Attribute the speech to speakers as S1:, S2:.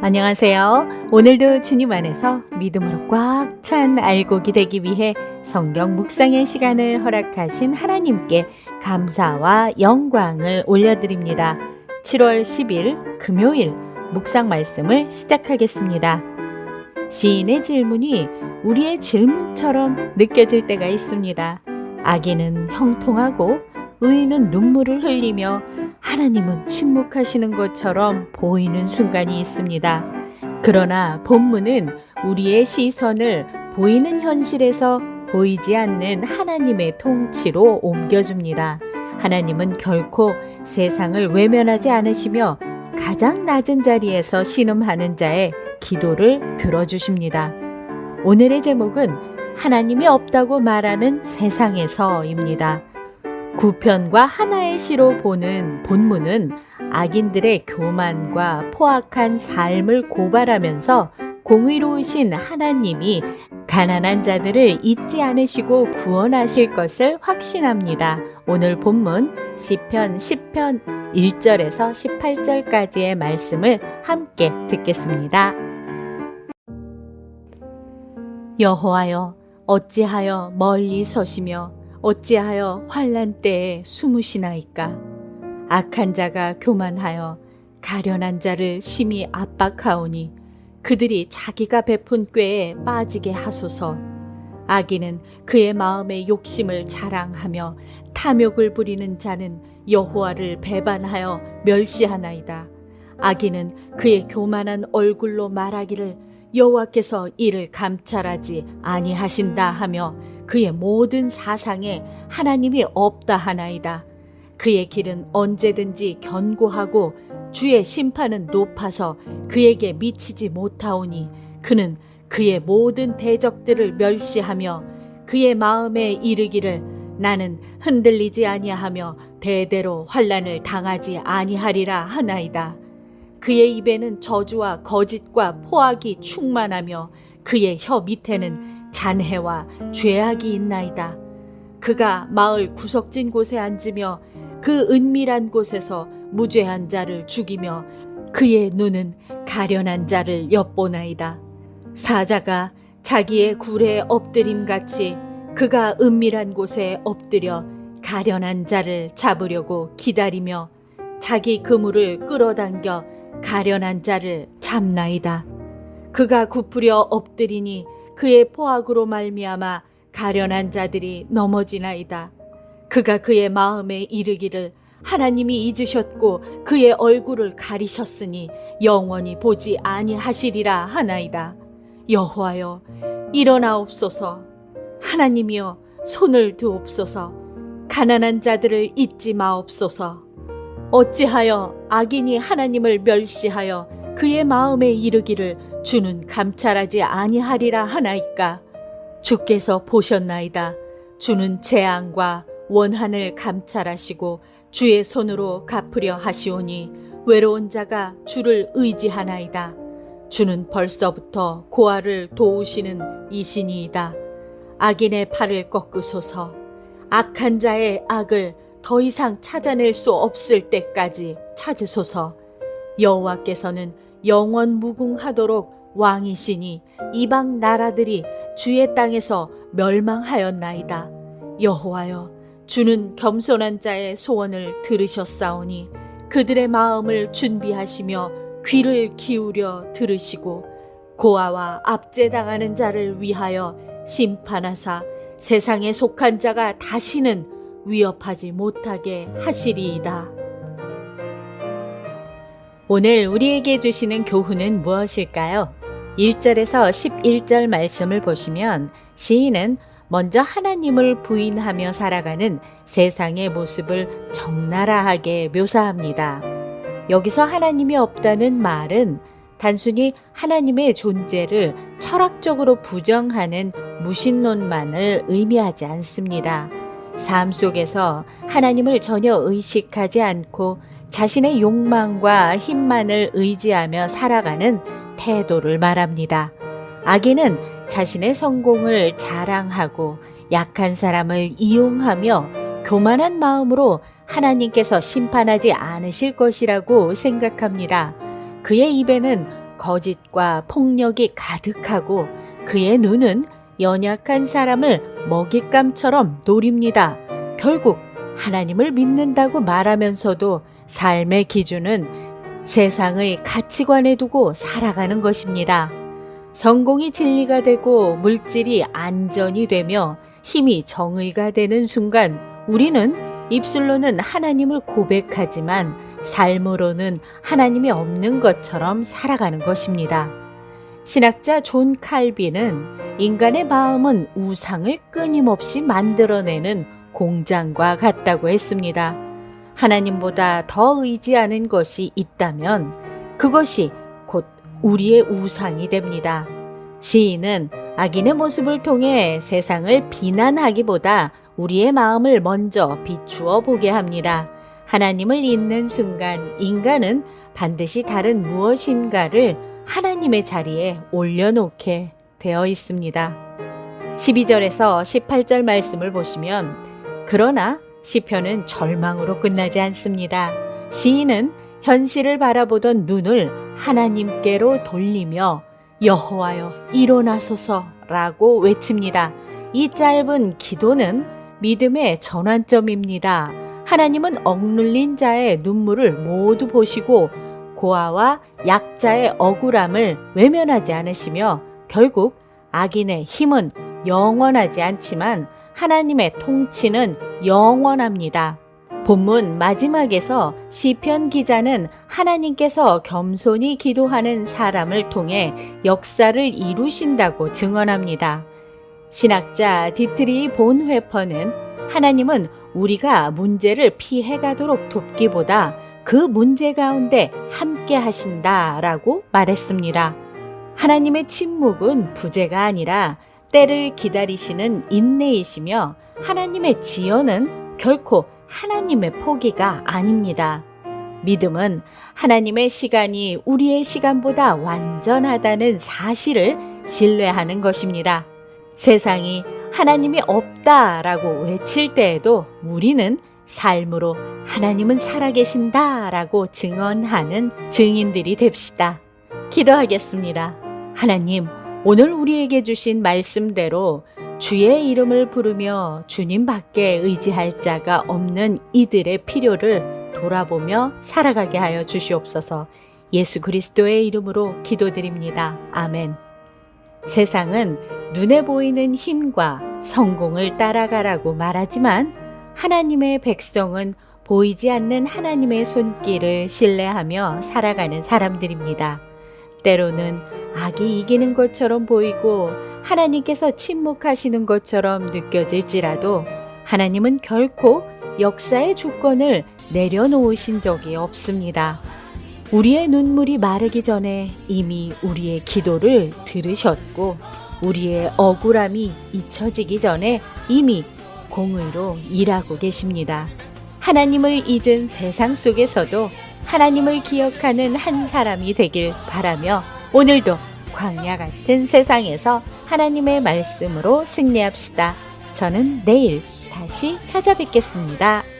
S1: 안녕하세요. 오늘도 주님 안에서 믿음으로 꽉 찬 알곡이 되기 위해 성경 묵상의 시간을 허락하신 하나님께 감사와 영광을 올려드립니다. 7월 10일 금요일 묵상 말씀을 시작하겠습니다. 시인의 질문이 우리의 질문처럼 느껴질 때가 있습니다. 악인은 형통하고 의인은 눈물을 흘리며 하나님은 침묵하시는 것처럼 보이는 순간이 있습니다. 그러나 본문은 우리의 시선을 보이는 현실에서 보이지 않는 하나님의 통치로 옮겨줍니다. 하나님은 결코 세상을 외면하지 않으시며 가장 낮은 자리에서 신음하는 자의 기도를 들어주십니다. 오늘의 제목은 하나님이 없다고 말하는 세상에서입니다. 9편과 하나의 시로 보는 본문은 악인들의 교만과 포악한 삶을 고발하면서 공의로우신 하나님이 가난한 자들을 잊지 않으시고 구원하실 것을 확신합니다. 오늘 본문 시편 10편 1절에서 18절까지의 말씀을 함께 듣겠습니다. 여호와여, 어찌하여 멀리 서시며 어찌하여 환난 때에 숨으시나이까? 악한 자가 교만하여 가련한 자를 심히 압박하오니 그들이 자기가 베푼 꾀에 빠지게 하소서. 악인은 그의 마음의 욕심을 자랑하며 탐욕을 부리는 자는 여호와를 배반하여 멸시하나이다. 악인은 그의 교만한 얼굴로 말하기를 여호와께서 이를 감찰하지 아니하신다 하며 그의 모든 사상에 하나님이 없다 하나이다. 그의 길은 언제든지 견고하고 주의 심판은 높아서 그에게 미치지 못하오니 그는 그의 모든 대적들을 멸시하며 그의 마음에 이르기를 나는 흔들리지 아니하며 대대로 환난을 당하지 아니하리라 하나이다. 그의 입에는 저주와 거짓과 포악이 충만하며 그의 혀 밑에는 잔해와 죄악이 있나이다. 그가 마을 구석진 곳에 앉으며 그 은밀한 곳에서 무죄한 자를 죽이며 그의 눈은 가련한 자를 엿보나이다. 사자가 자기의 굴에 엎드림같이 그가 은밀한 곳에 엎드려 가련한 자를 잡으려고 기다리며 자기 그물을 끌어당겨 가련한 자를 잡나이다. 그가 굽으려 엎드리니 그의 포악으로 말미암아 가련한 자들이 넘어지나이다. 그가 그의 마음에 이르기를 하나님이 잊으셨고 그의 얼굴을 가리셨으니 영원히 보지 아니하시리라 하나이다. 여호와여, 일어나옵소서. 하나님이여, 손을 드옵소서. 가난한 자들을 잊지 마옵소서. 어찌하여 악인이 하나님을 멸시하여 그의 마음에 이르기를 주는 감찰하지 아니하리라 하나이까? 주께서 보셨나이다. 주는 재앙과 원한을 감찰하시고 주의 손으로 갚으려 하시오니 외로운 자가 주를 의지하나이다. 주는 벌써부터 고아를 도우시는 이신이이다. 악인의 팔을 꺾으소서. 악한 자의 악을 더 이상 찾아낼 수 없을 때까지 찾으소서. 여호와께서는 영원 무궁하도록 왕이시니 이방 나라들이 주의 땅에서 멸망하였나이다. 여호와여, 주는 겸손한 자의 소원을 들으셨사오니 그들의 마음을 준비하시며 귀를 기울여 들으시고 고아와 압제당하는 자를 위하여 심판하사 세상에 속한 자가 다시는 위협하지 못하게 하시리이다. 오늘 우리에게 주시는 교훈은 무엇일까요? 1절에서 11절 말씀을 보시면 시인은 먼저 하나님을 부인하며 살아가는 세상의 모습을 적나라하게 묘사합니다. 여기서 하나님이 없다는 말은 단순히 하나님의 존재를 철학적으로 부정하는 무신론만을 의미하지 않습니다. 삶 속에서 하나님을 전혀 의식하지 않고 자신의 욕망과 힘만을 의지하며 살아가는 태도를 말합니다. 악인은 자신의 성공을 자랑하고 약한 사람을 이용하며 교만한 마음으로 하나님께서 심판하지 않으실 것이라고 생각합니다. 그의 입에는 거짓과 폭력이 가득하고 그의 눈은 연약한 사람을 먹잇감처럼 노립니다. 결국 하나님을 믿는다고 말하면서도 삶의 기준은 세상의 가치관에 두고 살아가는 것입니다. 성공이 진리가 되고 물질이 안전이 되며 힘이 정의가 되는 순간 우리는 입술로는 하나님을 고백하지만 삶으로는 하나님이 없는 것처럼 살아가는 것입니다. 신학자 존 칼빈은 인간의 마음은 우상을 끊임없이 만들어내는 공장과 같다고 했습니다. 하나님보다 더 의지하는 것이 있다면 그것이 곧 우리의 우상이 됩니다. 시인은 악인의 모습을 통해 세상을 비난하기보다 우리의 마음을 먼저 비추어 보게 합니다. 하나님을 잊는 순간 인간은 반드시 다른 무엇인가를 하나님의 자리에 올려놓게 되어 있습니다. 12절에서 18절 말씀을 보시면 그러나 시편은 절망으로 끝나지 않습니다. 시인은 현실을 바라보던 눈을 하나님께로 돌리며 여호와여 일어나소서라고 외칩니다. 이 짧은 기도는 믿음의 전환점입니다. 하나님은 억눌린 자의 눈물을 모두 보시고 고아와 약자의 억울함을 외면하지 않으시며 결국 악인의 힘은 영원하지 않지만 하나님의 통치는 영원합니다. 본문 마지막에서 시편 기자는 하나님께서 겸손히 기도하는 사람을 통해 역사를 이루신다고 증언합니다. 신학자 디트리 본회퍼는 하나님은 우리가 문제를 피해가도록 돕기보다 그 문제 가운데 함께 하신다라고 말했습니다. 하나님의 침묵은 부재가 아니라 때를 기다리시는 인내이시며 하나님의 지연은 결코 하나님의 포기가 아닙니다. 믿음은 하나님의 시간이 우리의 시간보다 완전하다는 사실을 신뢰하는 것입니다. 세상이 하나님이 없다라고 외칠 때에도 우리는 삶으로 하나님은 살아계신다라고 증언하는 증인들이 됩시다. 기도하겠습니다. 하나님, 오늘 우리에게 주신 말씀대로 주의 이름을 부르며 주님 밖에 의지할 자가 없는 이들의 필요를 돌아보며 살아가게 하여 주시옵소서. 예수 그리스도의 이름으로 기도드립니다. 아멘. 세상은 눈에 보이는 힘과 성공을 따라가라고 말하지만 하나님의 백성은 보이지 않는 하나님의 손길을 신뢰하며 살아가는 사람들입니다. 때로는 악이 이기는 것처럼 보이고 하나님께서 침묵하시는 것처럼 느껴질지라도 하나님은 결코 역사의 주권을 내려놓으신 적이 없습니다. 우리의 눈물이 마르기 전에 이미 우리의 기도를 들으셨고 우리의 억울함이 잊혀지기 전에 이미 공의로 일하고 계십니다. 하나님을 잊은 세상 속에서도 하나님을 기억하는 한 사람이 되길 바라며 오늘도 광야 같은 세상에서 하나님의 말씀으로 승리합시다. 저는 내일 다시 찾아뵙겠습니다.